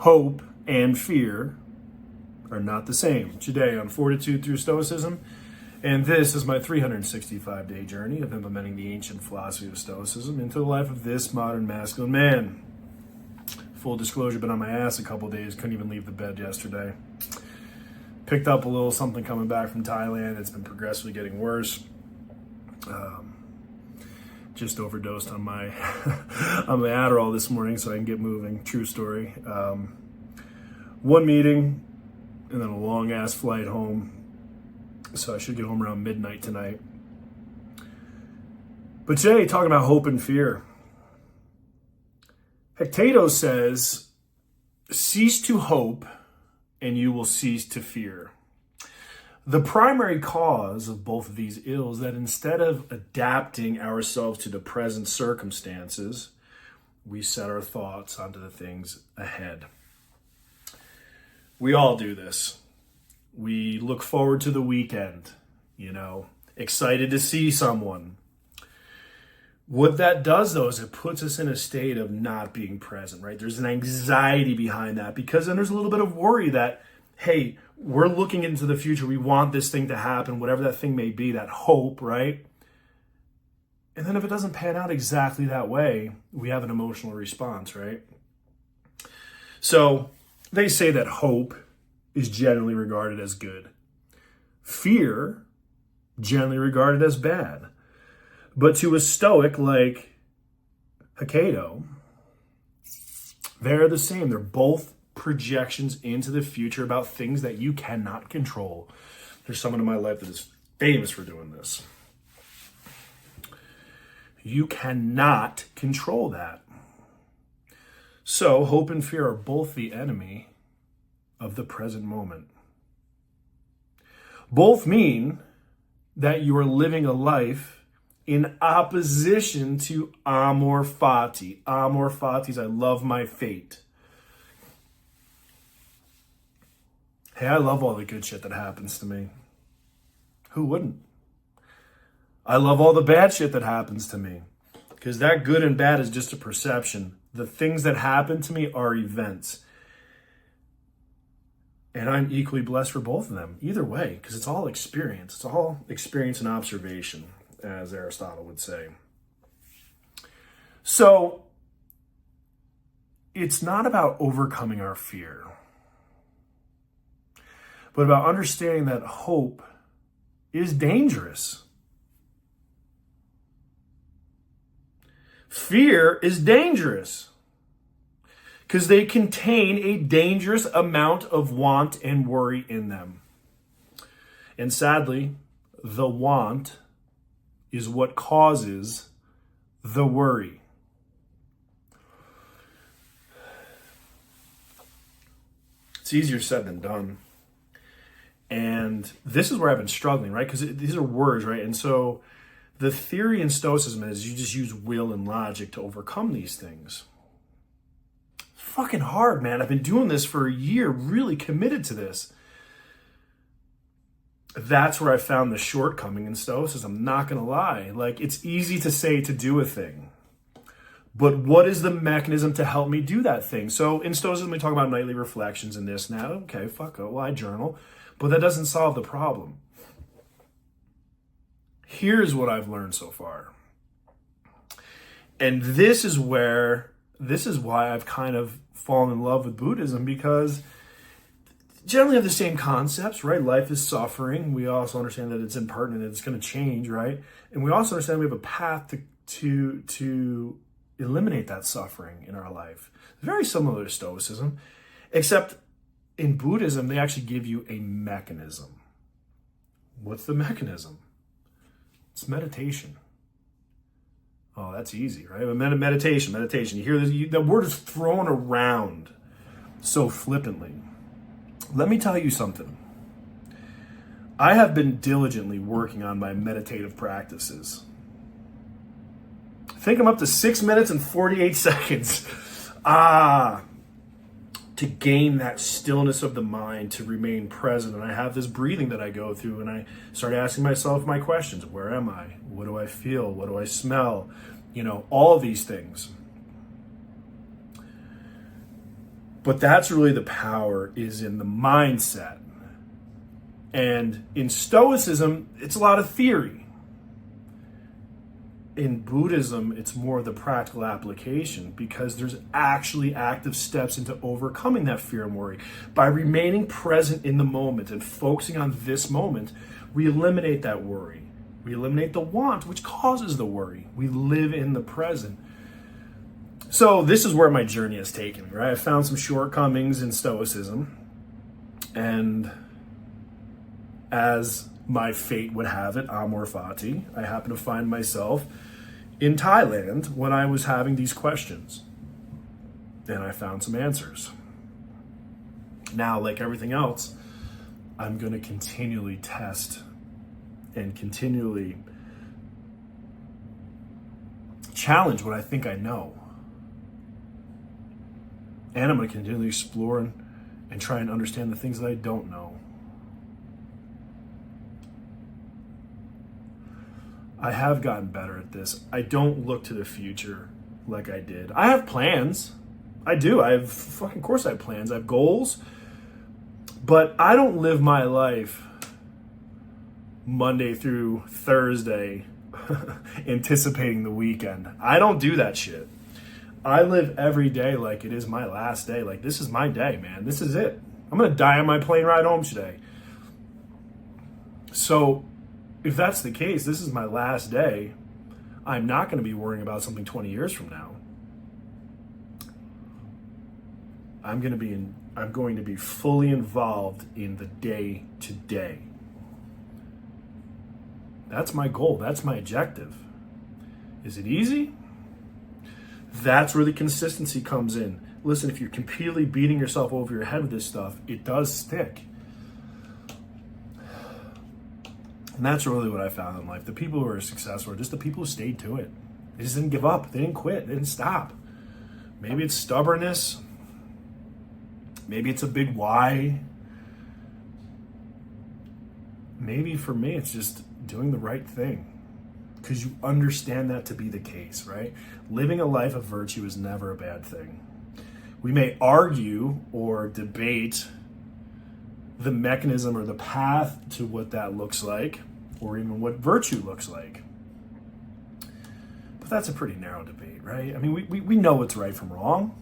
hope and fear are not the same. Today on Fortitude through Stoicism, and this is my 365-day journey of implementing the ancient philosophy of Stoicism into the life of this modern masculine man. Full disclosure, been on my ass a couple days, couldn't even leave the bed yesterday. Picked up a little something coming back from Thailand. It's been progressively getting worse. Just overdosed on my on my Adderall this morning so I can get moving. True story. One meeting and then a long ass flight home. So I should get home around midnight tonight. But today, talking about hope and fear. Hecato says, cease to hope and you will cease to fear. The primary cause of both of these ills is that instead of adapting ourselves to the present circumstances, we set our thoughts onto the things ahead. We all do this. We look forward to the weekend, excited to see someone. What that does, though, is it puts us in a state of not being present, right? There's an anxiety behind that because then there's a little bit of worry that, hey, we're looking into the future. We want this thing to happen, whatever that thing may be, that hope, right? And then if it doesn't pan out exactly that way, we have an emotional response, right? So they say that hope is generally regarded as good. Fear, generally regarded as bad. But to a Stoic like Hecato, they're the same. They're both projections into the future about things that you cannot control. There's someone in my life that is famous for doing this. You cannot control that. So hope and fear are both the enemy of the present moment. Both mean that you are living a life in opposition to Amor, Fati. Amor, Fati is I love my fate. Hey, I love all the good shit that happens to me. Who wouldn't? I love all the bad shit that happens to me. Because that good and bad is just a perception. The things that happen to me are events. And I'm equally blessed for both of them. Either way, because it's all experience. It's all experience and observation, as Aristotle would say. So, it's not about overcoming our fear, but about understanding that hope is dangerous. Fear is dangerous because they contain a dangerous amount of want and worry in them. And sadly, the want is what causes the worry. It's easier said than done. And this is where I've been struggling, right? Because these are words, right? And so the theory in Stoicism is you just use will and logic to overcome these things. Fucking hard, man. I've been doing this for a year, really committed to this. That's where I found the shortcoming in Stoicism. I'm not going to lie. Like, it's easy to say to do a thing. But what is the mechanism to help me do that thing? So in Stoicism, we talk about nightly reflections and this and that. Okay, fuck it. Well, I journal. But that doesn't solve the problem. Here's what I've learned so far. And this is why I've kind of fallen in love with Buddhism, because generally have the same concepts, right? Life is suffering. We also understand that it's impermanent, it's going to change, right? And we also understand we have a path to eliminate that suffering in our life. Very similar to Stoicism, except in Buddhism, they actually give you a mechanism. What's the mechanism? It's meditation. Oh, that's easy, right? Meditation. You hear this, the word is thrown around so flippantly. Let me tell you something. I have been diligently working on my meditative practices. I think I'm up to 6 minutes and 48 seconds. To gain that stillness of the mind, to remain present. And I have this breathing that I go through, and I start asking myself my questions. Where am I? What do I feel? What do I smell? All of these things. But that's really the power, is in the mindset. And in Stoicism, it's a lot of theory. In Buddhism, it's more the practical application, because there's actually active steps into overcoming that fear and worry. By remaining present in the moment and focusing on this moment, we eliminate that worry. We eliminate the want, which causes the worry. We live in the present. So this is where my journey has taken me, right? I found some shortcomings in Stoicism, and as my fate would have it, Amor, Fati, I happened to find myself in Thailand when I was having these questions, and I found some answers. Now, like everything else, I'm going to continually test and continually challenge what I think I know. And I'm going to continually explore and try and understand the things that I don't know. I have gotten better at this. I don't look to the future like I did. I have plans. I do. Of course I have plans. I have goals. But I don't live my life Monday through Thursday anticipating the weekend. I don't do that shit. I live every day like it is my last day. Like, this is my day, man. This is it. I'm going to die on my plane ride home today. So if that's the case, this is my last day. I'm not going to be worrying about something 20 years from now. I'm going to be fully involved in the day to day. That's my goal. That's my objective. Is it easy? That's where the consistency comes in. Listen, if you're completely beating yourself over your head with this stuff, it does stick. And that's really what I found in life. The people who are successful are just the people who stayed to it. They just didn't give up. They didn't quit. They didn't stop. Maybe it's stubbornness. Maybe it's a big why. Maybe for me, it's just doing the right thing. Because you understand that to be the case, right? Living a life of virtue is never a bad thing. We may argue or debate the mechanism or the path to what that looks like, or even what virtue looks like. But that's a pretty narrow debate, right? I mean, we know what's right from wrong.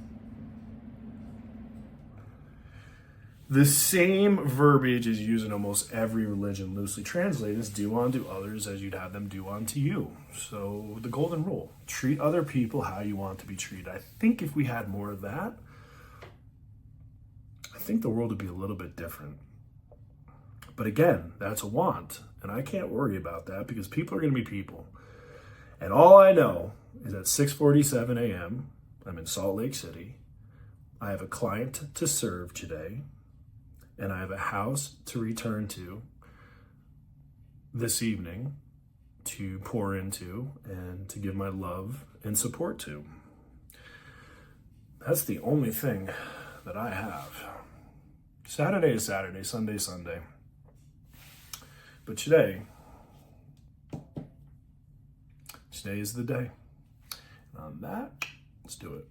The same verbiage is used in almost every religion, loosely translated as do unto others as you'd have them do unto you. So the golden rule, treat other people how you want to be treated. I think if we had more of that, I think the world would be a little bit different. But again, that's a want, and I can't worry about that because people are going to be people. And all I know is at 6:47 a.m., I'm in Salt Lake City. I have a client to serve today, and I have a house to return to this evening to pour into and to give my love and support to. That's the only thing that I have. Saturday is Saturday, Sunday is Sunday. But today is the day. And on that, let's do it.